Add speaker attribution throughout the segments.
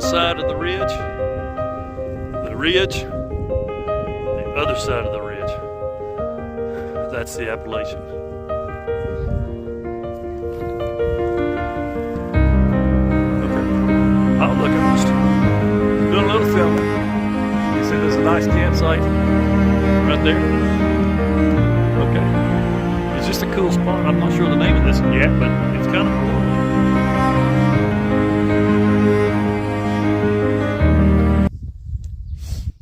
Speaker 1: one side of the ridge, the other side of the ridge. That's the Appalachian. Okay. Oh, look, I'm just doing a little filming. You see there's a nice campsite right there? Okay. It's just a cool spot. I'm not sure the name of this yet, but it's kind of cool.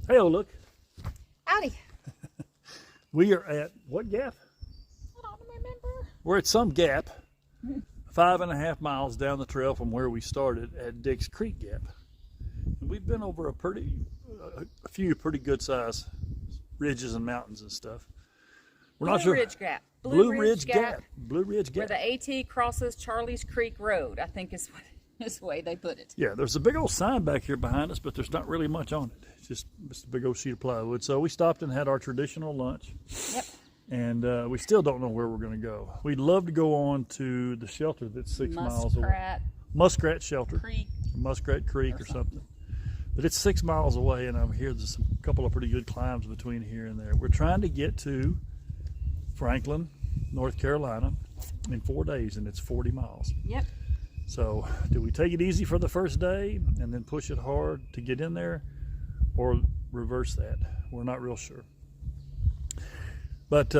Speaker 1: Hey, oh, look.
Speaker 2: Howdy.
Speaker 1: We are at what gap?
Speaker 2: I don't remember.
Speaker 1: We're at some gap, 5.5 miles down the trail from where we started at Dick's Creek Gap. And we've been over a few pretty good size ridges and mountains and stuff. We're not sure.
Speaker 2: Ridge Gap.
Speaker 1: Blue Ridge Gap. Blue Ridge Gap.
Speaker 2: Where the AT crosses Charlie's Creek Road, I think is the way they put it.
Speaker 1: Yeah, there's a big old sign back here behind us, but there's not really much on it. It's just a big old sheet of plywood. So we stopped and had our traditional lunch. Yep. And we still don't know where we're going to go. We'd love to go on to the shelter that's 6 miles away. Muskrat Shelter.
Speaker 2: Creek.
Speaker 1: Muskrat Creek or something. But it's 6 miles away, and I'm here. There's a couple of pretty good climbs between here and there. We're trying to get to Franklin, North Carolina in 4 days, and it's 40 miles.
Speaker 2: Yep.
Speaker 1: So do we take it easy for the first day and then push it hard to get in there, or reverse that? We're not real sure. But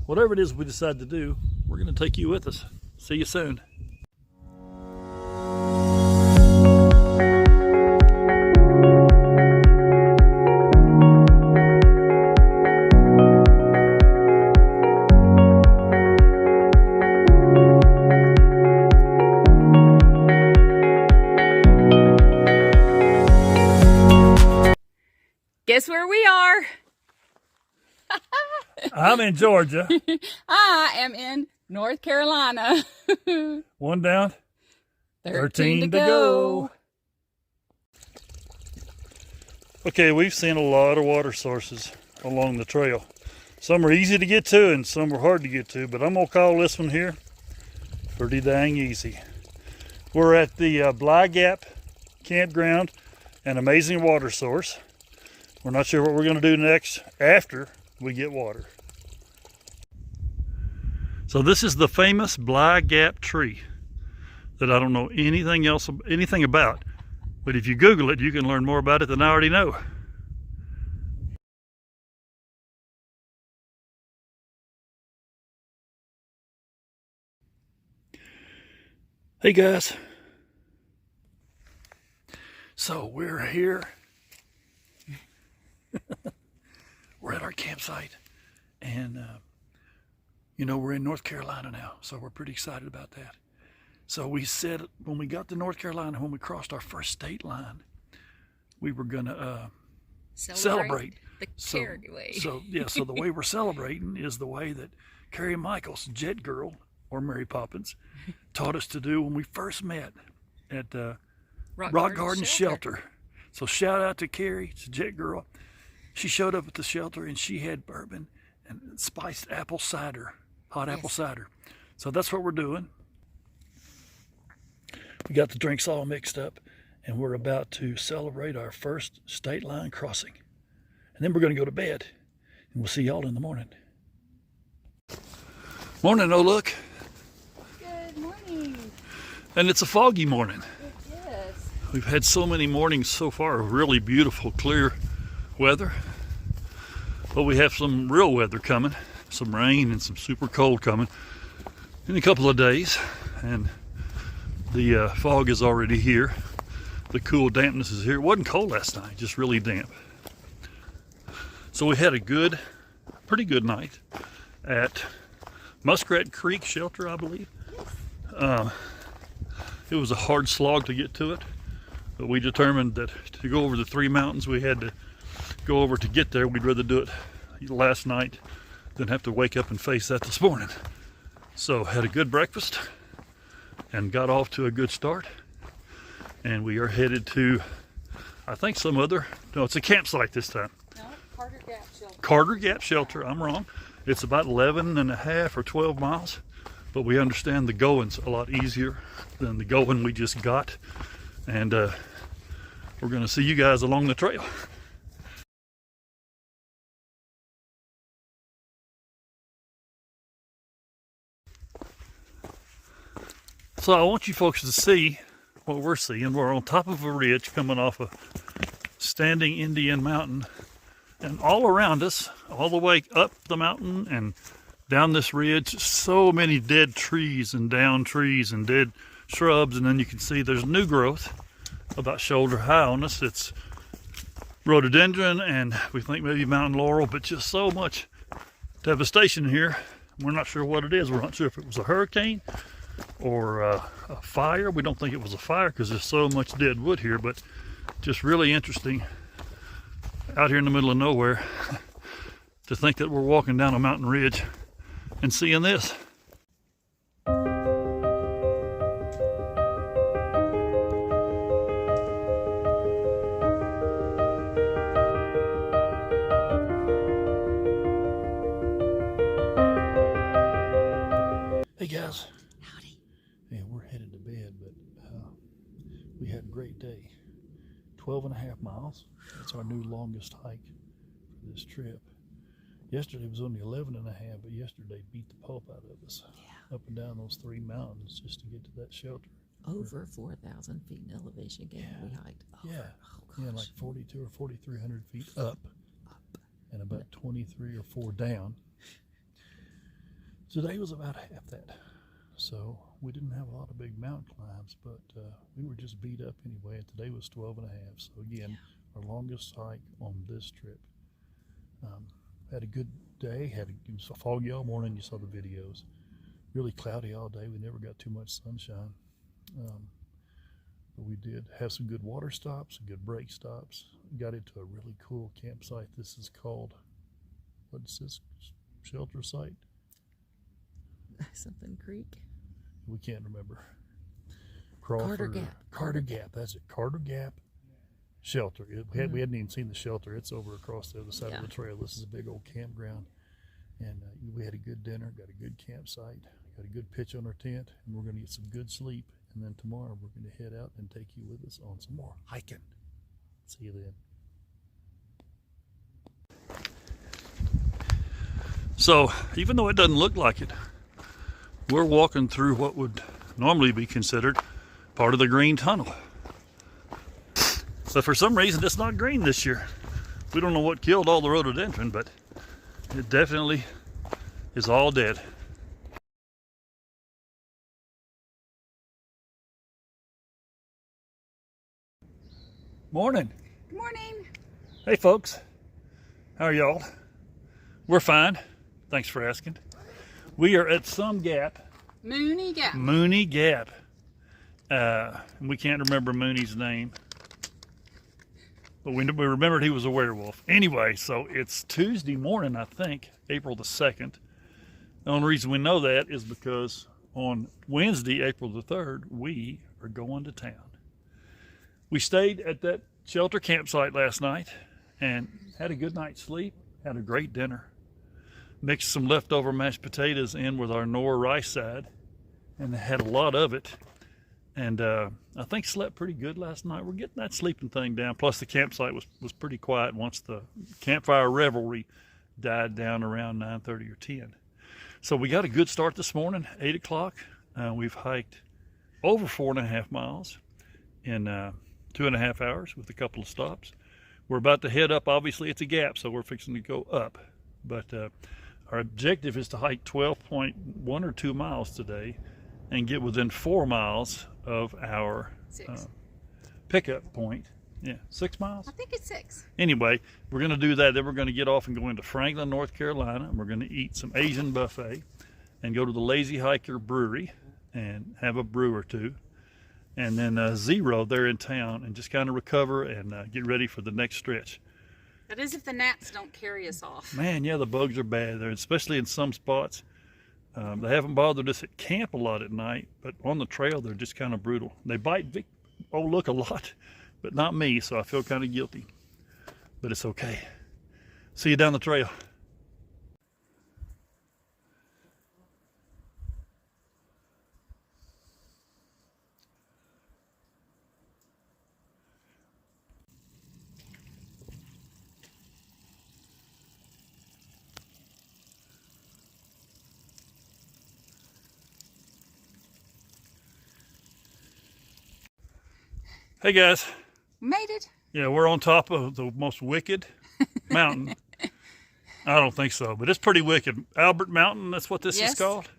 Speaker 1: whatever it is we decide to do, we're going to take you with us. See you soon.
Speaker 2: Guess where we are?
Speaker 1: I'm in Georgia.
Speaker 2: I am in North Carolina.
Speaker 1: 1 down, 13 to go. Okay, we've seen a lot of water sources along the trail. Some are easy to get to and some are hard to get to, but I'm going to call this one here pretty dang easy. We're at the Bly Gap Campground, an amazing water source. We're not sure what we're going to do next after we get water. So this is the famous Bly Gap tree that I don't know anything about. But if you Google it, you can learn more about it than I already know. Hey guys. So we're here. We're at our campsite, and you know, we're in North Carolina now, so we're pretty excited about that. So we said when we got to North Carolina, when we crossed our first state line, we were gonna celebrate
Speaker 2: the Carrie way.
Speaker 1: So the way we're celebrating is the way that Carrie Michaels, Jet Girl, or Mary Poppins, taught us to do when we first met at Rock Garden Shelter. So shout out to Carrie, it's Jet Girl. She showed up at the shelter and she had bourbon and spiced apple cider, hot apple cider. So that's what we're doing. We got the drinks all mixed up and we're about to celebrate our first state line crossing. And then we're going to go to bed and we'll see y'all in the morning. Morning, oh look.
Speaker 2: Good morning.
Speaker 1: And it's a foggy morning.
Speaker 2: It is.
Speaker 1: We've had so many mornings so far of really beautiful, clear weather, but we have some real weather coming, some rain and some super cold coming in a couple of days, and the fog is already here. The cool dampness is here. It wasn't cold last night, just really damp. So we had a pretty good night at Muskrat Creek Shelter, I believe. It was a hard slog to get to it, but we determined that to go over the 3 mountains we had to go over to get there, we'd rather do it last night than have to wake up and face that this morning. So had a good breakfast and got off to a good start, and we are headed to, I think it's a campsite this time.
Speaker 2: No, Carter Gap Shelter.
Speaker 1: Carter Gap Shelter, I'm wrong. It's about 11.5 or 12 miles, but we understand the going's a lot easier than the going we just got, and we're going to see you guys along the trail. So I want you folks to see what we're seeing. We're on top of a ridge coming off a standing Indian mountain, and all around us, all the way up the mountain and down this ridge, so many dead trees and down trees and dead shrubs. And then you can see there's new growth about shoulder high on us. It's rhododendron and we think maybe mountain laurel, but just so much devastation here. We're not sure what it is. We're not sure if it was a hurricane or a fire. We don't think it was a fire because there's so much dead wood here, but just really interesting out here in the middle of nowhere to think that we're walking down a mountain ridge and seeing this. Hey guys.
Speaker 2: Howdy.
Speaker 1: Yeah, we're headed to bed, but we had a great day. 12.5 miles. That's our new longest hike for this trip. Yesterday was only 11.5, but yesterday beat the pulp out of us.
Speaker 2: Yeah.
Speaker 1: Up and down those 3 mountains just to get to that shelter.
Speaker 2: Over 4,000 feet in elevation gain we hiked. Over.
Speaker 1: Yeah.
Speaker 2: Oh,
Speaker 1: Yeah, like 42 or 4,300 feet up and about 23 or 4 down. Today was about half that. So we didn't have a lot of big mountain climbs, but we were just beat up anyway. And today was 12.5. So again, our longest hike on this trip. Had a good day. It was foggy all morning. You saw the videos. Really cloudy all day. We never got too much sunshine. But we did have some good water stops, some good break stops. Got into a really cool campsite. This is called, what is this shelter site?
Speaker 2: Something Creek.
Speaker 1: We can't remember.
Speaker 2: Carter Gap.
Speaker 1: Carter Gap. That's it. Carter Gap Shelter. We hadn't even seen the shelter. It's over across the other side of the trail. This is a big old campground. And we had a good dinner, got a good campsite, got a good pitch on our tent, and we're going to get some good sleep. And then tomorrow we're going to head out and take you with us on some more hiking. See you then. So even though it doesn't look like it, we're walking through what would normally be considered part of the green tunnel. But for some reason it's not green this year. We don't know what killed all the rhododendron, but it definitely is all dead. Morning.
Speaker 2: Good morning.
Speaker 1: Hey folks, how are y'all? We're fine, thanks for asking. We are at some gap.
Speaker 2: Mooney Gap.
Speaker 1: Mooney Gap. We can't remember Mooney's name, but we remembered he was a werewolf. Anyway, so it's Tuesday morning, I think, April the 2nd. The only reason we know that is because on Wednesday, April the 3rd, we are going to town. We stayed at that shelter campsite last night and had a good night's sleep, had a great dinner. Mixed some leftover mashed potatoes in with our Nor rice side and had a lot of it. And I think slept pretty good last night. We're getting that sleeping thing down. Plus the campsite was pretty quiet once the campfire revelry died down around 9:30 or 10. So we got a good start this morning, 8 o'clock. We've hiked over 4.5 miles in 2.5 hours with a couple of stops. We're about to head up. Obviously it's a gap, so we're fixing to go up. But our objective is to hike 12.1 or 2 miles today and get within 4 miles of our pickup point. Yeah, 6 miles?
Speaker 2: I think it's 6.
Speaker 1: Anyway, we're going to do that. Then we're going to get off and go into Franklin, North Carolina, and we're going to eat some Asian buffet and go to the Lazy Hiker Brewery and have a brew or two. And then Zero there in town and just kind of recover and get ready for the next stretch.
Speaker 2: That is if the gnats don't carry us off.
Speaker 1: Man, yeah, the bugs are bad there, especially in some spots. They haven't bothered us at camp a lot at night, but on the trail they're just kind of brutal. They bite a lot, but not me, so I feel kind of guilty. But it's okay. See you down the trail. Hey guys.
Speaker 2: We made it.
Speaker 1: Yeah, we're on top of the most wicked mountain. I don't think so, but it's pretty wicked. Albert Mountain, that's what this is called?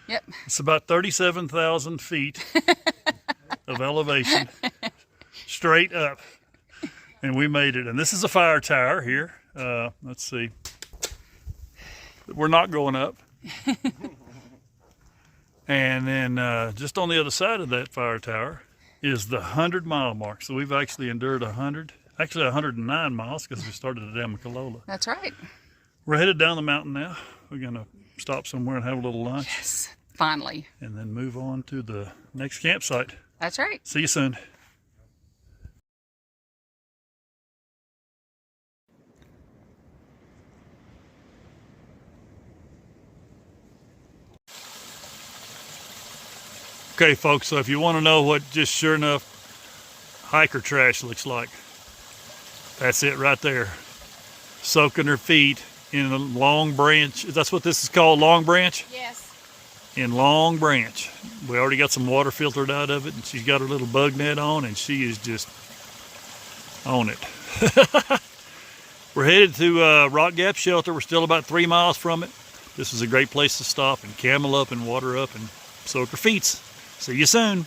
Speaker 2: Yep.
Speaker 1: It's about 37,000 feet of elevation, straight up. And we made it. And this is a fire tower here. Let's see. We're not going up. And then just on the other side of that fire tower is the 100-mile mark. So we've actually endured 109 miles because we started at Amicalola.
Speaker 2: That's right.
Speaker 1: We're headed down the mountain now. We're going to stop somewhere and have a little lunch.
Speaker 2: Yes, finally.
Speaker 1: And then move on to the next campsite.
Speaker 2: That's right.
Speaker 1: See you soon. Okay, folks, so if you want to know what just sure enough hiker trash looks like, that's it right there. Soaking her feet in a long branch. That's what this is called, long branch?
Speaker 2: Yes.
Speaker 1: In long branch. We already got some water filtered out of it, and she's got her little bug net on, and she is just on it. We're headed to Rock Gap Shelter. We're still about 3 miles from it. This is a great place to stop and camel up and water up and soak her feet. See you soon.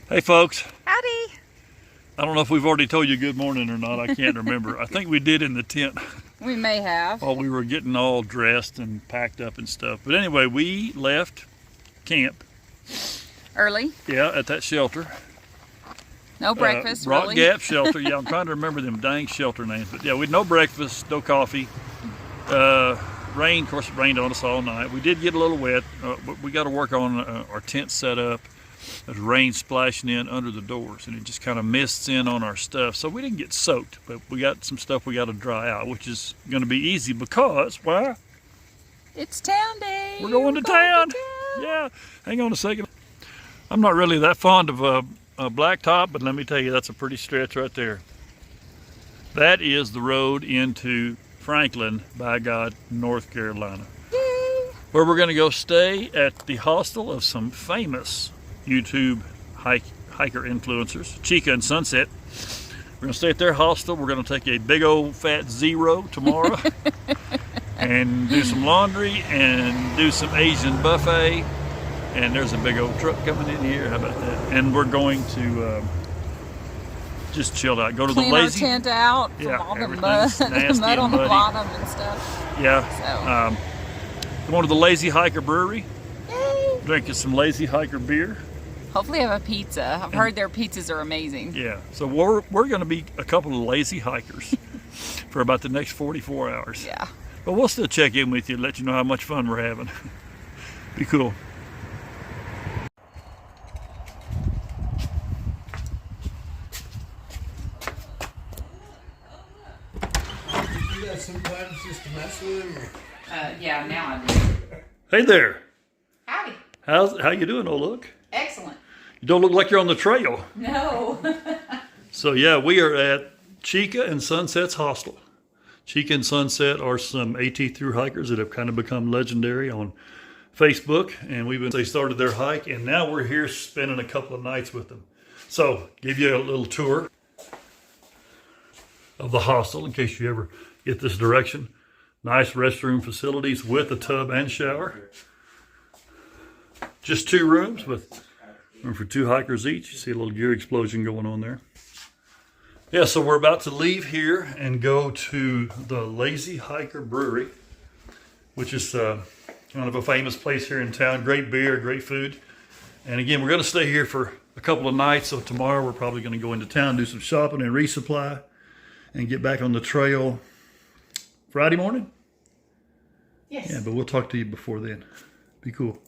Speaker 1: Hey folks.
Speaker 2: Howdy.
Speaker 1: I don't know if we've already told you good morning or not. I can't remember. I think we did in the tent
Speaker 2: We may have.
Speaker 1: while we were getting all dressed and packed up and stuff. But anyway, we left camp.
Speaker 2: Early.
Speaker 1: Yeah, at that shelter.
Speaker 2: No breakfast,
Speaker 1: Rock
Speaker 2: really.
Speaker 1: Gap Shelter. Yeah, I'm trying to remember them dang shelter names. But yeah, we had no breakfast, no coffee. Rain, of course, it rained on us all night. We did get a little wet. But we got to work on our tent set up. There's rain splashing in under the doors, and it just kind of mists in on our stuff. So we didn't get soaked, but we got some stuff we got to dry out, which is going to be easy because, why?
Speaker 2: It's town day.
Speaker 1: We're going to town. Yeah, hang on a second. I'm not really that fond of a blacktop, but let me tell you, that's a pretty stretch right there. That is the road into Franklin, by God, North Carolina, where we're going to go stay at the hostel of some famous YouTube hiker influencers, Chica and Sunset. We're going to stay at their hostel. We're going to take a big old fat zero tomorrow and do some laundry and do some Asian buffet. And there's a big old truck coming in here. How about that? And we're going to just chill out. Go to
Speaker 2: Clean
Speaker 1: the lazy.
Speaker 2: our tent out from all the mud, the mud on the bottom and stuff.
Speaker 1: Yeah. Going to the Lazy Hiker Brewery.
Speaker 2: Yay.
Speaker 1: Drinking some Lazy Hiker beer.
Speaker 2: Hopefully have a pizza. I've heard their pizzas are amazing.
Speaker 1: Yeah, so we're going to be a couple of lazy hikers for about the next 44 hours.
Speaker 2: Yeah.
Speaker 1: But we'll still check in with you and let you know how much fun we're having. Be cool.
Speaker 3: You got some buttons just to mess with them?
Speaker 2: Yeah, now I do.
Speaker 1: Hey there.
Speaker 2: Howdy.
Speaker 1: How you doing, oh look?
Speaker 2: Excellent.
Speaker 1: You don't look like you're on the trail.
Speaker 2: No.
Speaker 1: So yeah, we are at Chica and Sunset's hostel. Chica and Sunset are some AT through hikers that have kind of become legendary on Facebook, and they started their hike, and now we're here spending a couple of nights with them. So give you a little tour of the hostel in case you ever get this direction. Nice restroom facilities with a tub and shower. Just 2 rooms with room for 2 hikers each. You see a little gear explosion going on there. Yeah, so we're about to leave here and go to the Lazy Hiker Brewery, which is kind of a famous place here in town. Great beer, great food. And again, we're going to stay here for a couple of nights. So tomorrow we're probably going to go into town, do some shopping and resupply, and get back on the trail Friday morning.
Speaker 2: Yes.
Speaker 1: Yeah, but we'll talk to you before then. Be cool.